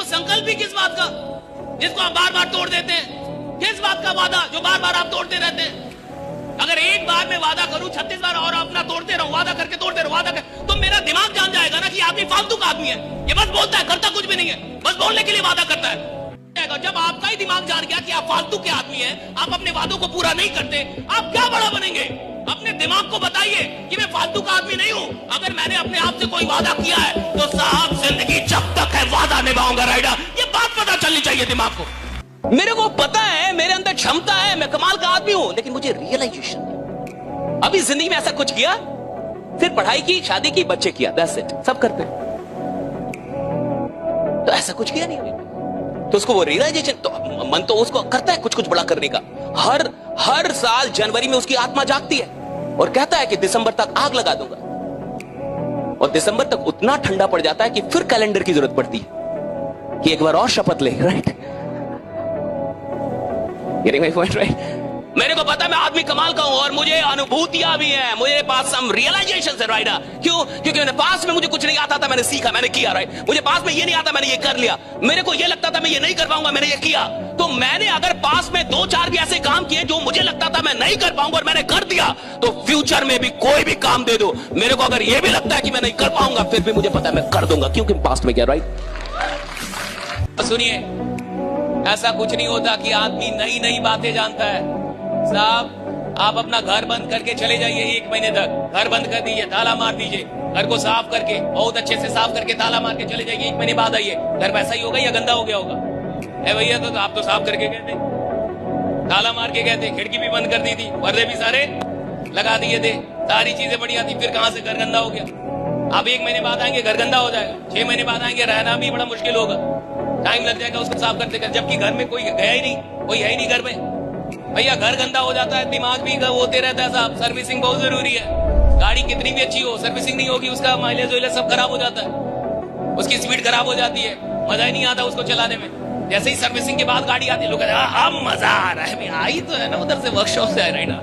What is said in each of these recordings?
संकल्प भी किस बात का जिसको आप बार बार तोड़ देते हैं? किस बात का वादा जो बार बार आप तोड़ते रहते हैं? अगर एक बार मैं वादा करूं 36 बार और अपना तोड़ते रहूं, वादा करके तोड़ते रहूं, वादा कर, तो मेरा दिमाग जान जाएगा ना कि आदमी फालतू का आदमी है। ये बस बोलता है, करता कुछ भी नहीं है, बस बोलने के लिए वादा करता है। जब आपका ही दिमाग जान गया कि आप फालतू के आदमी हैं, आप अपने वादों को पूरा नहीं करते, आप क्या बड़ा बनेंगे? अपने दिमाग को बताइए कि मैं फालतू का आदमी नहीं हूं। अगर मैंने अपने आप से कोई वादा किया है तो साहब जिंदगी जब तक है वादा निभाऊंगा राइडर। ये बात पता चलनी चाहिए दिमाग को। मेरे को पता है, मेरे अंदर क्षमता है, मैं कमाल का आदमी हूं, लेकिन मुझे रियलाइजेशन नहीं। अभी जिंदगी में ऐसा कुछ किया, फिर पढ़ाई की, शादी की, बच्चे किया, दैट्स इट, सब करते हैं। तो ऐसा कुछ किया नहीं अभी, तो उसको वो रियलाइजेशन, तो मन तो उसको करता है कुछ कुछ बड़ा करने का। हर साल जनवरी में उसकी आत्मा जागती है और कहता है कि दिसंबर तक आग लगा दूंगा, और दिसंबर तक उतना ठंडा पड़ जाता है कि फिर कैलेंडर की जरूरत पड़ती है कि एक बार और शपथ ले, right? Getting my point, right? मेरे को पता है मैं आदमी कमाल का हूं और मुझे अनुभूतियां भी हैं, मुझे पास सम रियलाइजेशंस है, राइट? क्यों? क्योंकि मैंने पास में मुझे कुछ नहीं आता था, मैंने सीखा, मैंने किया, राइट? मुझे पास में ये नहीं आता, मैंने ये कर लिया। मेरे को ये लगता था मैं ये नहीं कर पाऊंगा, मैंने ये किया। तो मैंने अगर पास में 2-4 भी ऐसे काम किए जो मुझे लगता था मैं नहीं कर पाऊंगा और मैंने कर दिया, तो फ्यूचर में भी कोई भी काम दे दो, मेरे को अगर ये भी लगता है कि मैं नहीं कर पाऊंगा, फिर भी मुझे पता है मैं कर दूंगा, क्योंकि पास्ट में क्या, राइट? सुनिए, ऐसा कुछ नहीं होता कि आदमी नई नई बातें जानता है। साहब, आप अपना घर बंद करके चले जाइए 1 महीने तक, घर बंद कर दीजिए, ताला मार दीजिए, घर को साफ करके, बहुत अच्छे से साफ करके ताला मार के चले जाइए, 1 महीने बाद आइए, घर वैसा ही होगा या गंदा हो गया होगा? ए भैया, तो आप तो साफ करके गए थे, ताला मार के गए थे, खिड़की भी बंद कर दी थी, पर्दे भी सारे लगा दिए थे, सारी चीजें बढ़िया थी, फिर कहां से घर गंदा हो गया? आप 1 महीने बाद आएंगे, घर गंदा हो जाएगा, 6 महीने बाद आएंगे, रहना भी बड़ा मुश्किल होगा, टाइम लग जाएगा उसको साफ करते करते, जबकि घर में कोई गया ही नहीं, कोई है ही नहीं घर में। भैया, घर गंदा हो जाता है, दिमाग भी होते रहता है साहब। सर्विसिंग बहुत जरूरी है। गाड़ी कितनी भी अच्छी हो, सर्विसिंग नहीं होगी, उसका माइलेज वाइलेज सब खराब हो जाता है, उसकी स्पीड खराब हो जाती है, मजा ही नहीं आता उसको चलाने में। जैसे ही सर्विसिंग के बाद गाड़ी आती है, लोग कहते हैं अब मजा आ रहा है, आई तो है ना उधर से, वर्कशॉप से आ रही ना,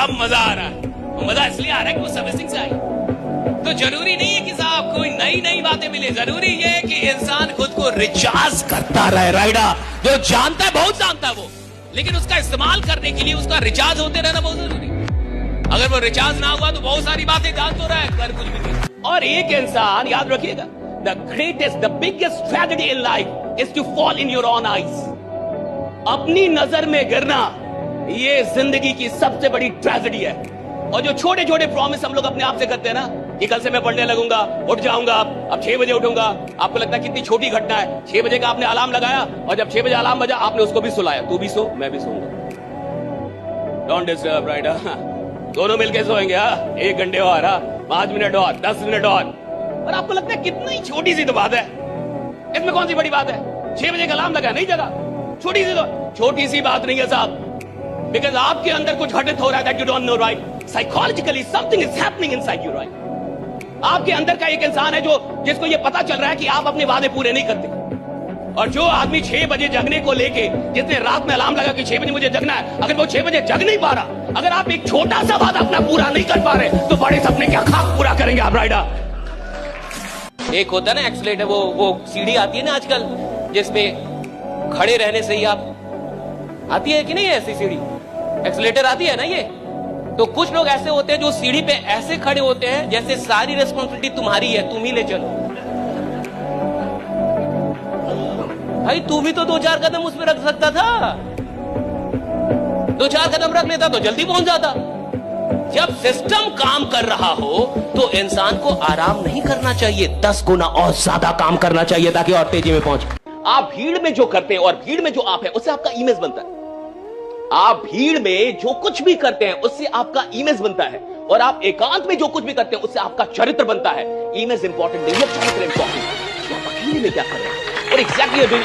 अब मजा आ रहा है। मजा इसलिए आ रहा है कि वो सर्विसिंग से आई। तो जरूरी नहीं है कि साहब कोई नई नई बातें मिले, जरूरी ये है कि इंसान खुद को रिचार्ज करता रहे, राइडा? जो जानता है, बहुत जानता है वो, लेकिन उसका इस्तेमाल करने के लिए उसका रिचार्ज होते रहना बहुत जरूरी है। अगर वो रिचार्ज ना हुआ तो बहुत सारी बातें जान तो रहा है, कर कुछ भी नहीं। और एक इंसान, याद रखिएगा, the greatest, the biggest tragedy in life is to fall in your own eyes. अपनी नजर में गिरना, ये जिंदगी की सबसे बड़ी ट्रेजेडी है। और जो छोटे छोटे प्रॉमिस हम लोग अपने आप से करते हैं ना, कि कल से मैं पढ़ने लगूंगा, उठ जाऊंगा, अब 6 बजे उठूंगा। आपको लगता है कितनी छोटी घटना है, 6 बजे का आपने अलार्म लगाया और जब 6 बजे अलार्म बजा आपने उसको भी सुलाया, तू भी सो, मैं भी सोऊंगा, डोंट डिस्टर्ब, राइट? दोनों मिलके सोएंगे, 1 घंटे और, 5 मिनट और, 10 मिनट और आपको लगता है कितनी छोटी सी तो बात है, इसमें कौन सी बड़ी बात है? 6 बजे का अलार्म लगा, नहीं जगा, छोटी सी, तो छोटी सी बात नहीं है साहब, बिकॉज आपके अंदर कुछ घटित हो रहा है, that you don't know, right? Psychologically something is happening inside you, right? आपके अंदर का एक इंसान है जिसको ये पता चल रहा है कि आप अपने वादे पूरे नहीं करते। और जो आदमी 6 बजे जगने को लेके, जिसने रात में अलार्म लगा कि 6 बजे मुझे जगना है, अगर वो 6 बजे जग नहीं पा रहा, अगर आप एक छोटा सा वादा अपना पूरा नहीं कर पा रहे, तो बड़े सपने क्या खाक पूरा करेंगे आप, राइडा? एक होता है ना एक्सीलेटर, वो सीढ़ी आती है ना आजकल, जिसपे खड़े रहने से ही आप, आती है कि नहीं ऐसी सीढ़ी, एक्सीलेटर आती है ना ये, तो कुछ लोग ऐसे होते हैं जो सीढ़ी पे ऐसे खड़े होते हैं जैसे सारी रिस्पॉन्सिबिलिटी तुम्हारी है, तुम ही ले चलो। भाई तू भी तो 2-4 कदम उस पे रख सकता था, 2-4 कदम रख लेता तो जल्दी पहुंच जाता। जब सिस्टम काम कर रहा हो तो इंसान को आराम नहीं करना चाहिए, 10 गुना और ज्यादा काम करना चाहिए ताकि और तेजी में पहुंचे। आप भीड़ में जो करते हैं और भीड़ में जो आप है, उससे आपका इमेज बनता है। आप भीड़ में जो कुछ भी करते हैं उससे आपका इमेज बनता है, और आप एकांत में जो कुछ भी करते हैं उससे आपका चरित्र बनता है। इमेज इंपॉर्टेंट नहीं है, चरित्र इंपॉर्टेंट है। आप अकेले में क्या कर रहे हैं और exactly you doing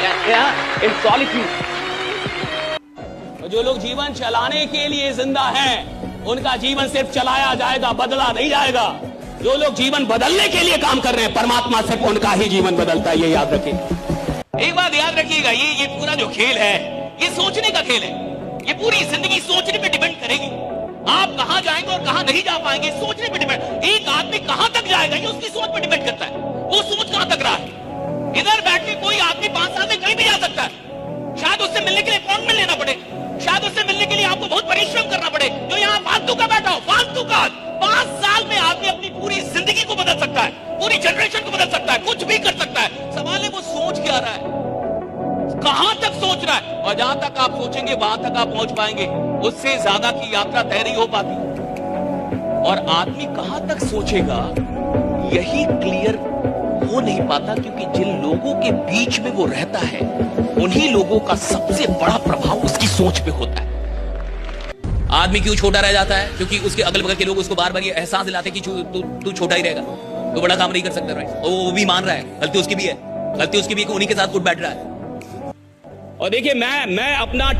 in solitude. जो लोग जीवन चलाने के लिए जिंदा हैं, उनका जीवन सिर्फ चलाया जाएगा, बदला नहीं जाएगा। जो लोग जीवन बदलने के लिए काम कर रहे हैं, परमात्मा सिर्फ उनका ही जीवन बदलता है, ये याद रखिए। एक बात याद रखिएगा, ये पूरा जो खेल है, ये सोचने का खेल है। ये पूरी जिंदगी सोचने पे डिपेंड करेगी। आप कहां जाएंगे और कहां नहीं जा पाएंगे, सोचने पे डिपेंड। एक आदमी कहां तक जाएगा ये उसकी सोच पे डिपेंड करता है, वो सोच कहां तक रहा है। इधर बैठ के कोई आदमी 5 साल शायद उससे मिलने के लिए अपॉइंटमेंट लेना पड़े, शायद उससे मिलने के लिए आपको बहुत परिश्रम करना पड़े। जो यहाँ फालतू का बैठा हो, फालतू का 5 साल में आदमी अपनी पूरी जिंदगी को बदल सकता है, पूरी जनरेशन को बदल सकता है, कुछ भी कर सकता है। सवाल है वो सोच क्या रहा है, कहां तक सोच रहा है। और जहां तक आप सोचेंगे वहां तक आप पहुंच पाएंगे, उससे ज्यादा की यात्रा तय नहीं हो पाती। और आदमी कहां तक सोचेगा यही क्लियर हो नहीं पाता, क्योंकि जिन लोगों के बीच में वो रहता है उन्हीं लोगों का सबसे बड़ा प्रभाव उसकी सोच पे होता है। आदमी क्यों छोटा रह जाता है? क्योंकि उसके अगल बगल के लोग उसको बार बार ये एहसास दिलाते कि तू छोटा ही रहेगा, तो बड़ा काम नहीं कर सकता। राइट, वो भी मान रहा है गलती उसकी भी है, गलती उसकी भी उन्हीं के साथ उठ बैठ रहा है। और देखिए मैं अपना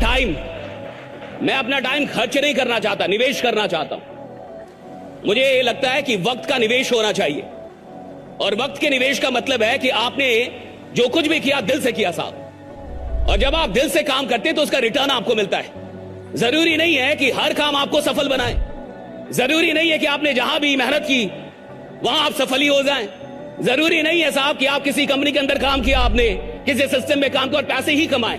टाइम खर्च नहीं करना चाहता, निवेश करना चाहता हूं। मुझे ये लगता है कि वक्त का निवेश होना चाहिए, और वक्त के निवेश का मतलब है कि आपने जो कुछ भी किया दिल से किया साहब। और जब आप दिल से काम करते हैं तो उसका रिटर्न आपको मिलता है। जरूरी नहीं है कि हर काम आपको सफल बनाए, जरूरी नहीं है कि आपने जहां भी मेहनत की वहां आप सफल ही हो जाएं। जरूरी नहीं है साहब कि आप किसी कंपनी के अंदर काम किया, आपने किसी सिस्टम में काम किया और पैसे ही कमाए।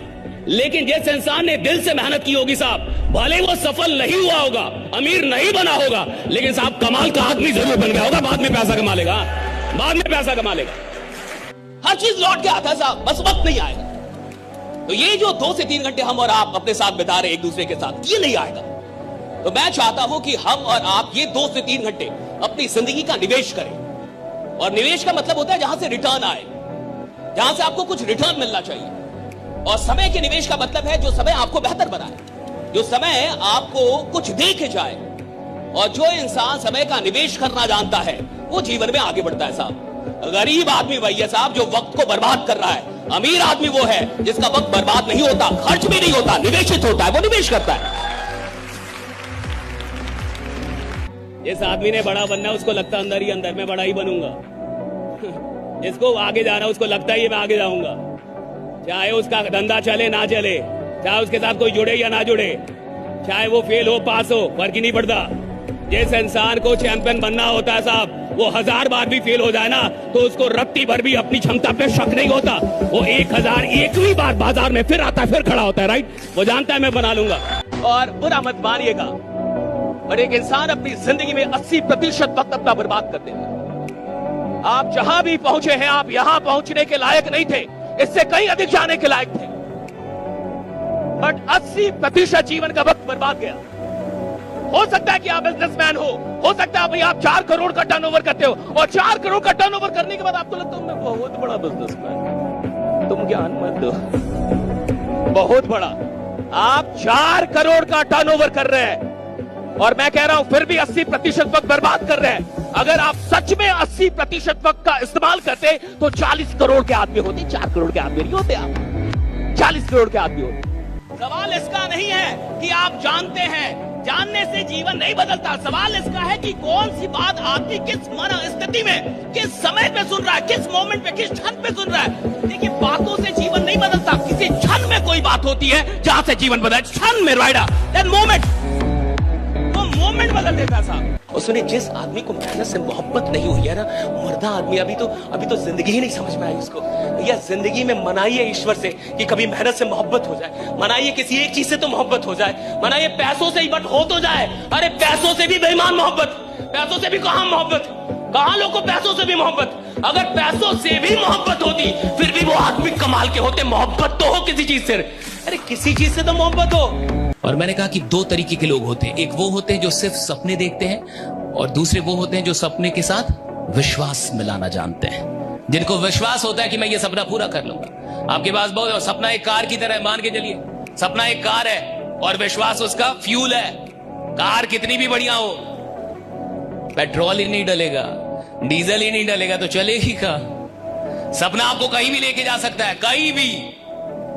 लेकिन जिस इंसान ने दिल से मेहनत की होगी साहब, भले वो सफल नहीं हुआ होगा, अमीर नहीं बना होगा, लेकिन साहब कमाल का आदमी जरूर बन गया होगा। बाद में पैसा कमा लेगा, बाद में पैसा कमा लेगा, हर चीज लौट के आता है साहब, बस वक्त नहीं आएगा। तो ये जो 2 से 3 घंटे हम और आप अपने साथ बिता रहे एक दूसरे के साथ, ये नहीं आएगा। तो मैं चाहता हूं कि हम और आप ये 2 से 3 घंटे अपनी जिंदगी का निवेश करें। और निवेश का मतलब होता है जहां से रिटर्न आए, जहां से आपको कुछ रिटर्न मिलना चाहिए। और समय के निवेश का मतलब है जो समय आपको बेहतर बनाए, जो समय आपको कुछ दे के जाए। और जो इंसान समय का निवेश करना जानता है वो जीवन में आगे बढ़ता है साहब। गरीब आदमी वही है साहब जो वक्त को बर्बाद कर रहा है। अमीर आदमी वो है जिसका वक्त बर्बाद नहीं होता, खर्च भी नहीं होता, निवेशित होता है, वो निवेश करता है। जिस आदमी ने बड़ा बनना है उसको लगता है अंदर ही अंदर मैं बड़ा ही बनूंगा। जिसको आगे जाना है उसको लगता है मैं आगे जाऊंगा, चाहे उसका धंधा चले ना चले, चाहे उसके साथ कोई जुड़े या ना जुड़े, चाहे वो फेल हो पास हो, फर्क ही नहीं पड़ता। जिस इंसान को चैंपियन बनना होता है साहब, वो 1000 बार भी फेल हो जाए ना तो उसको रत्ती भर भी अपनी क्षमता पे शक नहीं होता। वो 1001वीं बार बाजार में फिर आता है, फिर खड़ा होता है। राइट, वो जानता है मैं बना लूंगा। और बुरा मत मानिएगा, और एक इंसान अपनी जिंदगी में 80% वक्त अपना बर्बाद कर देता है। आप जहां भी पहुंचे हैं, आप यहां पहुंचने के लायक नहीं थे, इससे कहीं अधिक जाने के लायक थे, बट 80% जीवन का वक्त बर्बाद गया। हो सकता है कि आप बिजनेसमैन हो सकता है भाई आप 4 करोड़ का टर्नओवर करते हो, और 4 करोड़ का टर्नओवर करने के बाद आपको लगता है मैं बहुत बड़ा बिजनेसमैन। तुम ज्ञान मत दो, बहुत बड़ा। आप 4 करोड़ का टर्नओवर कर रहे हैं, और मैं कह रहा हूं फिर भी 80% वक्त बर्बाद कर रहे हैं। अगर आप सच में 80% वक्त का इस्तेमाल करते तो 40 करोड़ के आदमी होते। 4 करोड़ के आदमी नहीं होते, आप 40 करोड़ के आदमी होते। सवाल इसका नहीं है कि आप जानते हैं, जानने से जीवन नहीं बदलता। सवाल इसका है कि कौन सी बात आदमी किस मन स्थिति में, किस समय पे सुन रहा है, किस मोमेंट पे, किस क्षण पे सुन रहा है। देखिए, बातों से जीवन नहीं बदलता, किसी क्षण में कोई बात होती है जहां से जीवन बदला। क्षण में राइडा, दैट मोमेंट, वो मोमेंट बदल देता है साहब। और सुनिए, जिस आदमी को मेहनत से मोहब्बत नहीं हुई है ना, मर्दा आदमी अभी तो जिंदगी ही नहीं समझ में आई उसको। भैया, जिंदगी में मनाइए ईश्वर से कि कभी मेहनत से मोहब्बत हो जाए, मनाइए किसी एक चीज से तो मोहब्बत हो जाए, मनाइए पैसों से ही बट हो तो जाए। अरे पैसों से भी बेईमान मोहब्बत, पैसों से भी कहां मोहब्बत, कहां लोगों को पैसों से भी मोहब्बत। अगर पैसों से भी मोहब्बत होती फिर भी वो आदमी कमाल के होते। मोहब्बत तो हो किसी चीज से, अरे किसी चीज से तो मोहब्बत हो। और मैंने कहा कि 2 तरीके के लोग होते हैं, एक वो होते हैं जो सिर्फ सपने देखते हैं, और दूसरे वो होते हैं जो सपने के साथ विश्वास मिलाना जानते हैं, जिनको विश्वास होता है कि मैं ये सपना पूरा कर लूंगा। आपके पास बहुत सपना एक कार की तरह है, मान के चलिए सपना एक कार है और विश्वास उसका फ्यूल है। कार कितनी भी बढ़िया हो, पेट्रोल ही नहीं डलेगा, डीजल ही नहीं डलेगा तो चलेगी का। सपना आपको कहीं भी लेके जा सकता है, कहीं भी।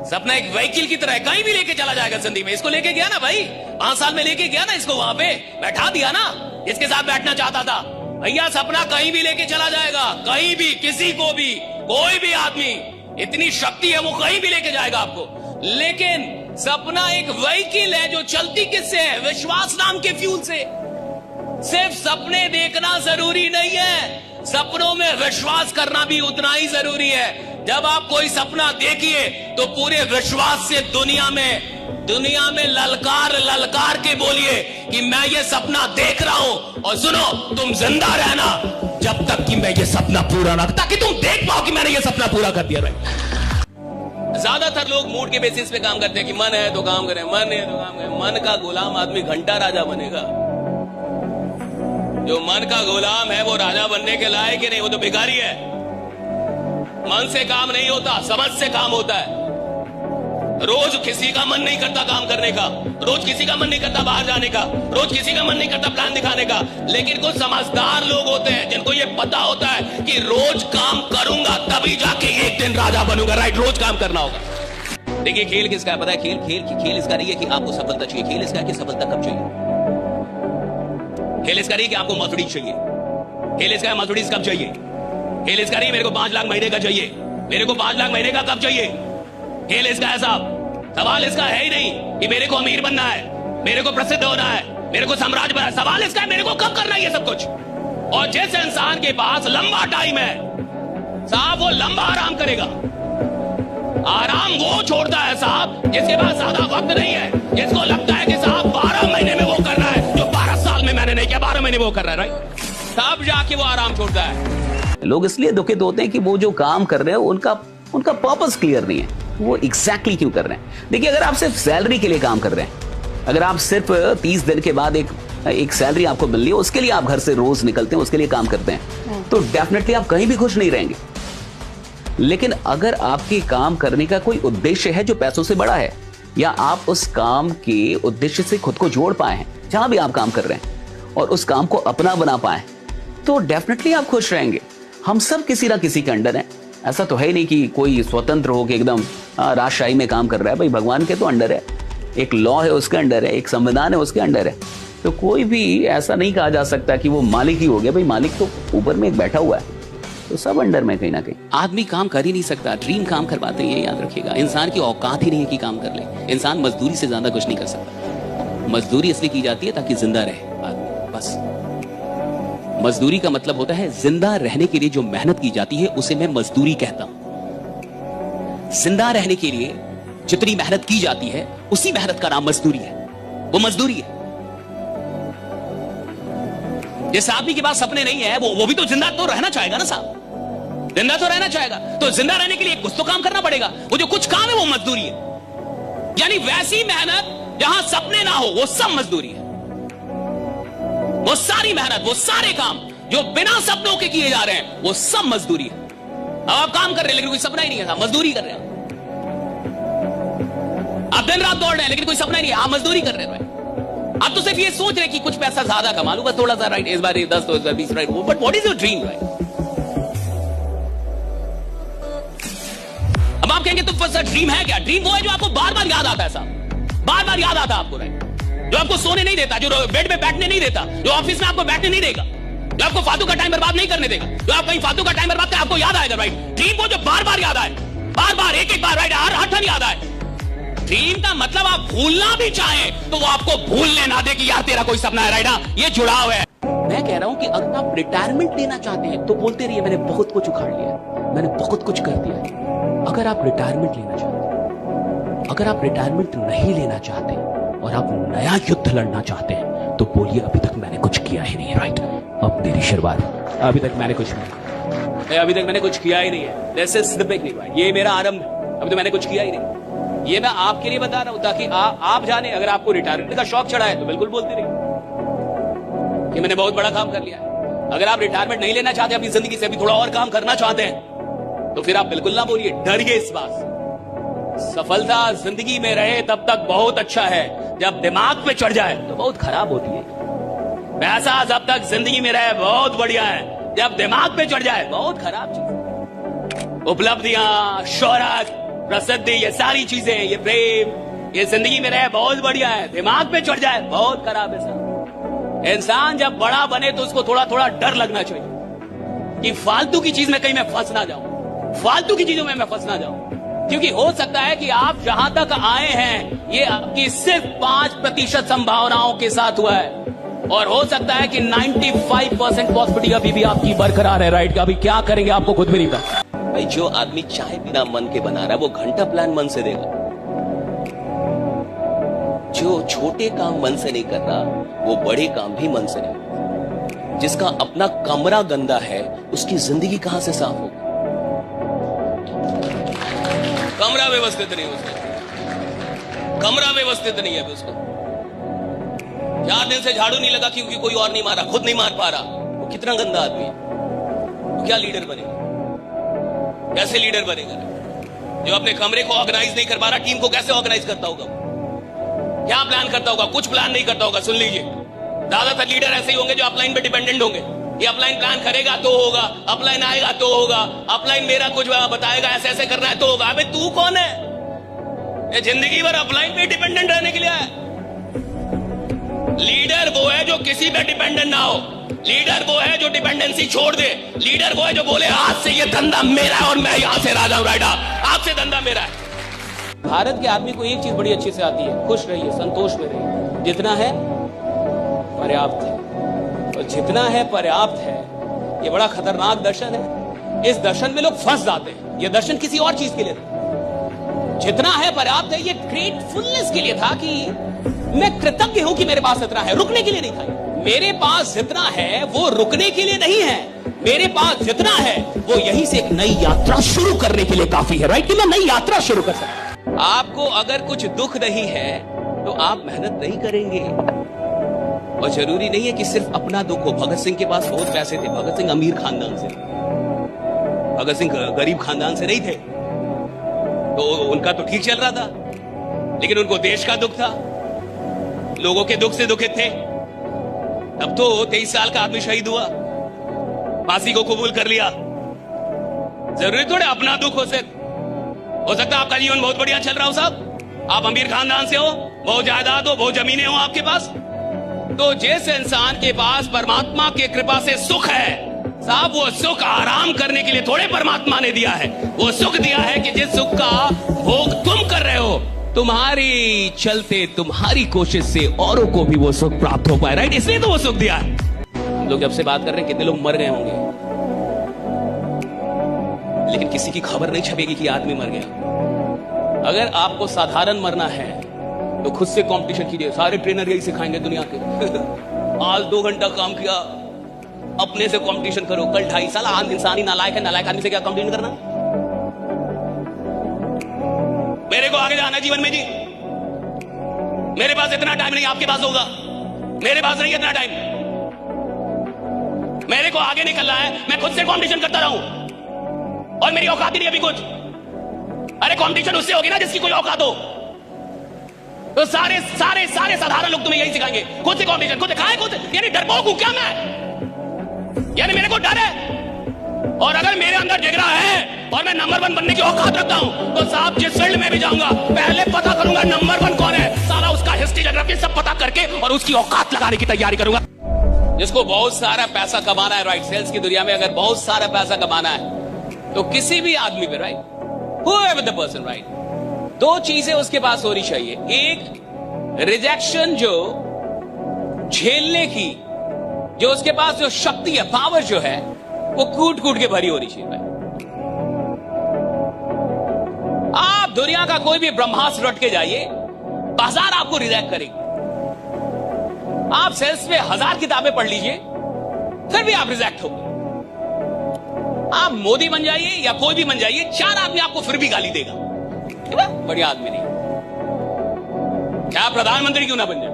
सपना एक व्हीकल की तरह है, कहीं भी लेके चला जाएगा जिंदगी में। इसको लेके गया ना भाई, 5 साल में लेके गया ना इसको, वहां पे बैठा दिया ना जिसके साथ बैठना चाहता था। भैया, सपना कहीं भी लेके चला जाएगा, कहीं भी, किसी को भी, कोई भी आदमी, इतनी शक्ति है वो कहीं भी लेके जाएगा आपको। लेकिन सपना एक व्हीकल है जो चलती किससे है? विश्वास नाम के फ्यूल से। सिर्फ सपने देखना जरूरी नहीं है, सपनों में विश्वास करना भी उतना ही जरूरी है। जब आप कोई सपना देखिए तो पूरे विश्वास से दुनिया में ललकार के बोलिए कि मैं ये सपना देख रहा हूं, और सुनो, तुम जिंदा रहना जब तक कि मैं ये सपना पूरा ना, ताकि तुम देख पाओ कि मैंने ये सपना पूरा कर दिया। ज्यादातर लोग मूड के बेसिस पे काम करते हैं कि मन है तो काम करें, मन है तो काम करें। मन का गुलाम आदमी घंटा राजा बनेगा। जो मन का गुलाम है वो राजा बनने के लायक ही नहीं, वो तो भिखारी है। मन से काम नहीं होता, समझ से काम होता है। रोज किसी का मन नहीं करता काम करने का, रोज किसी का मन नहीं करता बाहर जाने का, रोज किसी का मन नहीं करता प्लान दिखाने का, लेकिन कुछ समझदार लोग होते हैं जिनको ये पता होता है कि रोज काम करूंगा तभी जाके एक दिन राजा बनूंगा। राइट, रोज काम करना होगा। देखिए, खेल किसका है पता है? खेल इसका नहीं है कि आपको सफलता चाहिए, खेल इसका है कि सफलता कब चाहिए। खेल इसका नहीं कि आपको मर्सिडीज चाहिए, खेल इसका है मर्सिडीज कब चाहिए। खेल इसका नहीं मेरे को 5 लाख महीने का चाहिए, मेरे को 5 लाख महीने का कब चाहिए। खेल इसका है साहब, सवाल इसका है ही नहीं कि मेरे को अमीर बनना है, मेरे को प्रसिद्ध होना है, मेरे को साम्राज्य बनना है। सवाल इसका है मेरे को कब करना है ये सब कुछ। और जिस इंसान के पास लंबा टाइम है साहब, वो लंबा आराम करेगा। आराम वो छोड़ता है साहब जिसके पास ज्यादा वक्त नहीं है, जिसको लगता है कि साहब 12 महीने में वो कर रहा है जो 12 साल में मैंने नहीं किया, 12 महीने में वो कर रहा है। राइट, तब जाके वो आराम छोड़ता है। लोग इसलिए दुखित होते हैं कि वो जो काम कर रहे हैं उनका पर्पस क्लियर नहीं है, वो एग्जैक्टली क्यों कर रहे हैं। देखिए, अगर आप सिर्फ सैलरी के लिए काम कर रहे हैं, अगर आप सिर्फ 30 दिन के बाद एक सैलरी आपको मिल रही है, उसके लिए आप घर से रोज निकलते हैं, उसके लिए काम करते हैं, तो डेफिनेटली आप कहीं भी खुश नहीं रहेंगे। लेकिन अगर आपके काम करने का कोई उद्देश्य है जो पैसों से बड़ा है, या आप उस काम के उद्देश्य से खुद को जोड़ पाए हैं जहां भी आप काम कर रहे हैं, और उस काम को अपना बना पाए, तो डेफिनेटली आप खुश रहेंगे। हम सब किसी ना किसी के अंडर हैं। ऐसा तो है ही नहीं कि कोई स्वतंत्र हो के एकदम राजशाही में काम कर रहा है। भाई, भगवान के तो अंडर है, एक लॉ है उसके अंडर है, एक संविधान है उसके अंडर है। तो कोई भी ऐसा नहीं कहा जा सकता कि वो मालिक ही हो गया। भाई, मालिक तो ऊपर में एक बैठा हुआ है, तो सब अंडर में कहीं ना कहीं। आदमी काम कर ही नहीं सकता, ड्रीम काम करवाते हैं, ये याद रखिएगा। इंसान की औकात ही नहीं है कि काम कर ले। इंसान मजदूरी से ज्यादा कुछ नहीं कर सकता। मजदूरी इसलिए की जाती है ताकि जिंदा रहे आदमी, बस। मजदूरी का मतलब होता है जिंदा रहने के लिए जो मेहनत की जाती है उसे मैं मजदूरी कहता हूं। जिंदा रहने के लिए जितनी मेहनत की जाती है उसी मेहनत का नाम मजदूरी है, वो मजदूरी है। जिस आदमी के पास सपने नहीं है वो भी तो जिंदा तो रहना चाहेगा ना साहब, जिंदा तो रहना चाहेगा। तो जिंदा रहने के लिए कुछ तो काम करना पड़ेगा। वो जो कुछ काम है वो मजदूरी है। यानी वैसी मेहनत जहां सपने ना हो वो सब मजदूरी है। वो सारी मेहनत, वो सारे काम जो बिना सपनों के किए जा रहे हैं वो सब मजदूरी है। अब आप काम कर रहे हैं लेकिन कोई सपना ही नहीं है साहब, मजदूरी कर रहे हैं। आप दिन रात दौड़ रहे हैं लेकिन कोई सपना ही नहीं है, आप मजदूरी कर रहे हैं। आप तो सिर्फ ये सोच रहे हैं कि कुछ पैसा ज्यादा कमा लूं, बस थोड़ा सा, राइट, इस बार 10 तो इस बार 20, right. But what is your dream, right? अब आप कहेंगे तो ड्रीम है क्या? ड्रीम वो है जो आपको बार बार याद आता है साहब, बार बार याद आता है आपको, राइट? जो आपको सोने नहीं देता, जो बेड में बैठने नहीं देता, जो ऑफिस में आपको बैठने नहीं देगा, जो आपको फालतू का टाइम बर्बाद नहीं करने देगा, जो आप कहीं फालतू का टाइम बर्बाद कर आपको याद आएगा, राइट? ड्रीम वो जो बार बार याद आए, बार बार, एक एक बार, राइट, हर ठन याद आए। ड्रीम का मतलब आप भूलना भी चाहें तो वो आपको भूलने ना दे कि यार तेरा कोई सपना है, राइट? ये जुड़ाव है। मैं कह रहा हूं कि अगर आप रिटायरमेंट लेना चाहते हैं तो बोलते रहिए मैंने बहुत कुछ उखाड़ लिया, मैंने बहुत कुछ कर दिया है। अगर आप रिटायरमेंट लेना चाहते हैं, अगर आप रिटायरमेंट नहीं लेना चाहते और आप नया युद्ध लड़ना चाहते हैं तो बोलिए अभी तक मैंने कुछ किया ही नहीं, राइट? अब मेरी शुरुआत, अभी तक मैंने कुछ नहीं, अभी तक मैंने कुछ किया ही नहीं है। This is the beginning, right? ये मेरा आरंभ, अभी तो मैंने कुछ किया ही नहीं। ये मैं आपके लिए बता रहा हूं ताकि आप जाने। अगर आपको रिटायरमेंट का शौक चढ़ा है तो बिल्कुल बोलते रहिए कि मैंने बहुत बड़ा काम कर लिया है। अगर आप रिटायरमेंट नहीं लेना चाहते, अपनी जिंदगी से भी थोड़ा और काम करना चाहते हैं, तो फिर आप बिल्कुल ना बोलिए, डरिए इस बात से। सफलता जिंदगी में रहे तब तक बहुत अच्छा है, जब दिमाग पे चढ़ जाए तो बहुत खराब होती है। पैसा जब तक जिंदगी में रहे बहुत बढ़िया है, जब दिमाग पे चढ़ जाए बहुत खराब चीज। उपलब्धियां, शोहरत, प्रसिद्धि, ये सारी चीजें, ये प्रेम, ये जिंदगी में रहे बहुत बढ़िया है, दिमाग पे चढ़ जाए बहुत खराब है साहब। इंसान जब बड़ा बने तो उसको थोड़ा थोड़ा डर लगना चाहिए कि फालतू की चीज में कहीं मैं फंस ना जाऊं, फालतू की चीजों में मैं फंस ना जाऊं। क्योंकि हो सकता है कि आप जहां तक आए हैं ये आपकी सिर्फ 5% संभावनाओं के साथ हुआ है, और हो सकता है कि 95% पॉसिबिलिटी अभी भी आपकी बरकरार है, राइट? अभी क्या करेंगे आपको खुद भी नहीं पता। भाई जो आदमी चाय बिना मन के बना रहा है वो घंटा प्लान मन से देगा। जो छोटे काम मन से नहीं कर रहा वो बड़े काम भी मन से नहीं। जिसका अपना कमरा गंदा है उसकी जिंदगी कहां से साफ होगी? कमरा व्यवस्थित नहीं उसका, कमरा व्यवस्थित नहीं है उसका। 4 दिन से झाड़ू नहीं लगा क्योंकि कोई और नहीं मारा, खुद नहीं मार पा रहा। वो कितना गंदा आदमी है, वो क्या लीडर बनेगा? कैसे लीडर बनेगा? जो अपने कमरे को ऑर्गेनाइज नहीं कर पा रहा, टीम को कैसे ऑर्गेनाइज करता होगा? क्या प्लान करता होगा? कुछ प्लान नहीं करता होगा। सुन लीजिए, ज्यादातर लीडर ऐसे ही होंगे जो अपलाइन पे डिपेंडेंट होंगे। ये अपलाइन प्लान करेगा तो होगा, अपलाइन आएगा तो होगा, अपलाइन मेरा कुछ बताएगा ऐसे ऐसे करना है तो होगा। अबे तू कौन है? ये जिंदगी भर अपलाइन पे डिपेंडेंट रहने के लिए है। लीडर वो है जो किसी पे डिपेंडेंट ना हो। लीडर वो है जो डिपेंडेंसी छोड़ दे। लीडर वो है जो बोले आज से ये धंधा मेरा है और मैं यहां से राजा हूं, राइडा, आज से धंधा मेरा है। भारत के आदमी को एक चीज बड़ी अच्छी से आती है, खुश रहिए, संतोष में रहिए। जितना है पर्याप्त है, और जितना है पर्याप्त है, ये बड़ा खतरनाक दर्शन है। इस दर्शन में लोग फंस जाते हैं। ये दर्शन किसी और चीज के लिए था। जितना है पर्याप्त है, ये ग्रेटफुलनेस के लिए था कि मैं कृतज्ञ हूं कि मेरे पास इतना है, रुकने के लिए नहीं था। मेरे पास जितना है वो रुकने के लिए नहीं है। मेरे पास जितना है वो यहीं से एक नई यात्रा शुरू करने के लिए काफी है, राइट? कि मैं नई यात्रा शुरू कर सकता। आपको अगर कुछ दुख नहीं है तो आप मेहनत नहीं करेंगे। और जरूरी नहीं है कि सिर्फ अपना दुख हो। भगत सिंह के पास बहुत पैसे थे। भगत सिंह अमीर खानदान से, भगत सिंह गरीब खानदान से नहीं थे। तो उनका तो ठीक चल रहा था, लेकिन उनको देश का दुख था, लोगों के दुख से दुखित थे। तब तो 23 साल का आदमी शहीद हुआ, फांसी को कबूल कर लिया। जरूरी थोड़े अपना दुख हो सकता है आपका जीवन बहुत बढ़िया चल रहा हो साहब, आप अमीर खानदान से हो, बहुत जायदाद हो, बहुत जमीनें हो आपके पास। तो जिस इंसान के पास परमात्मा की कृपा से सुख है साहब, वो सुख आराम करने के लिए थोड़े परमात्मा ने दिया है। वो सुख दिया है कि जिस सुख का भोग तुम कर रहे हो, तुम्हारी चलते, तुम्हारी कोशिश से औरों को भी वो सुख प्राप्त हो पाए, राइट? इसलिए तो वो सुख दिया है। हम लोग जब से बात कर रहे हैं कितने लोग मर गए होंगे, लेकिन किसी की खबर नहीं छपेगी कि आदमी मर गया। अगर आपको साधारण मरना है तो खुद से कंपटीशन कीजिए। सारे ट्रेनर यही सिखाएंगे दुनिया के। आज 2 घंटा काम किया, अपने से कंपटीशन करो। कल 2.5 साल। आज इंसान ही नालायक है, नालायक आदमी से क्या कंपटीशन करना? मेरे को आगे जाना जीवन में जी, मेरे पास इतना टाइम नहीं, आपके पास होगा। मेरे पास नहीं इतना टाइम, मेरे को आगे निकलना है। मैं खुद से कंपटीशन करता रहूं और मेरी औकात ही नहीं अभी कुछ। अरे कंपटीशन उससे होगी ना जिसकी कोई औकात हो। तो सारे सारे सारे साधारण लोग तुम्हें यही सिखाएंगे, खुद से कंपटीशन, खुद खाए खुद। यानी डरपोक हूं क्या मैं? यानी मेरे को डर है। और अगर मेरे अंदर जिगरा है और मैं नंबर 1 बनने की औकात रखता हूं तो साहब जिस फील्ड में भी जाऊंगा पहले पता करूंगा नंबर 1 कौन है, सारा उसका हिस्ट्री ज्योग्राफी सब पता करके और उसकी औकात लगाने की तैयारी करूंगा। जिसको बहुत सारा पैसा कमाना है, राइट, सेल्स की दुनिया में अगर बहुत सारा पैसा कमाना है तो किसी भी आदमी पे, right, whoever the person, right, 2 चीजें उसके पास होनी चाहिए। एक, रिजेक्शन जो झेलने की जो उसके पास जो शक्ति है, पावर जो है, वो कूट कूट के भरी होनी चाहिए। आप दुनिया का कोई भी ब्रह्मास्त्र रट के जाइए, बाजार आपको रिजेक्ट करेगी। आप सेल्स में 1000 किताबें पढ़ लीजिए, फिर भी आप रिजेक्ट होंगे। आप मोदी बन जाइए या कोई भी बन जाइए, 4 आदमी आपको फिर भी गाली देगा, बढ़िया आदमी नहीं। क्या प्रधानमंत्री क्यों ना बन जाए,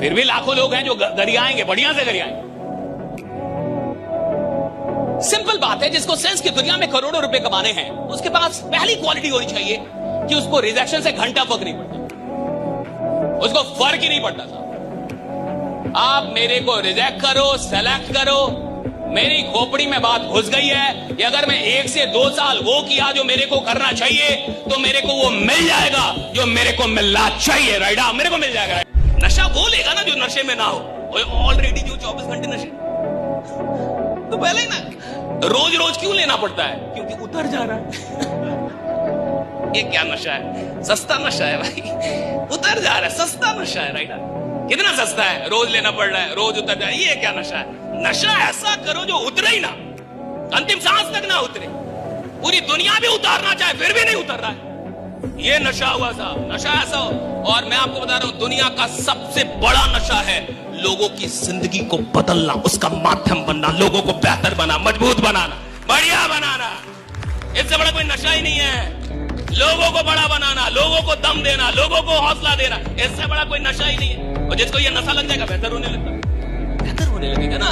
फिर भी लाखों लोग हैं जो गरियाएंगे, बढ़िया से गरियाएंगे। सिंपल बात है, जिसको सेल्स की दुनिया में करोड़ों रुपए कमाने हैं, उसके पास पहली क्वालिटी होनी चाहिए कि उसको रिजेक्शन से घंटा फर्क नहीं पड़ता, उसको फर्क ही नहीं पड़ता साहब। आप मेरे को रिजेक्ट करो, सेलेक्ट करो, मेरी खोपड़ी में बात घुस गई है कि अगर मैं 1 से 2 साल वो किया जो मेरे को करना चाहिए तो मेरे को वो मिल जाएगा जो मेरे को मिलना चाहिए, राइट? मेरे को मिल जाएगा। नशा वो लेगा ना जो नशे में ना हो। ऑलरेडी जो 24 घंटे नशे, तो पहले ही ना रोज रोज क्यों लेना पड़ता है? क्योंकि उतर जा रहा है। ये क्या नशा है? सस्ता नशा है भाई, उतर जा रहा है, सस्ता नशा है, राइट? कितना सस्ता है, रोज लेना पड़ रहा है, रोज उतर जाए, ये क्या नशा है? नशा ऐसा करो जो उतरे ही ना, अंतिम सांस तक ना उतरे, पूरी दुनिया भी उतारना चाहे फिर भी नहीं उतर रहा है। ये नशा हुआ साहब, नशा ऐसा हो। और मैं आपको बता रहा हूं, दुनिया का सबसे बड़ा नशा है लोगों की जिंदगी को बदलना, उसका माध्यम बनना, लोगों को बेहतर बना, मजबूत बनाना, बढ़िया बनाना। इससे बड़ा कोई नशा ही नहीं है। लोगों को बड़ा बनाना, लोगों को दम देना, लोगों को हौसला देना, इससे बड़ा कोई नशा ही नहीं है। और जिसको ये नशा लग जाएगा बेहतर होने लगता है, बेहतर होने लगेगा ना।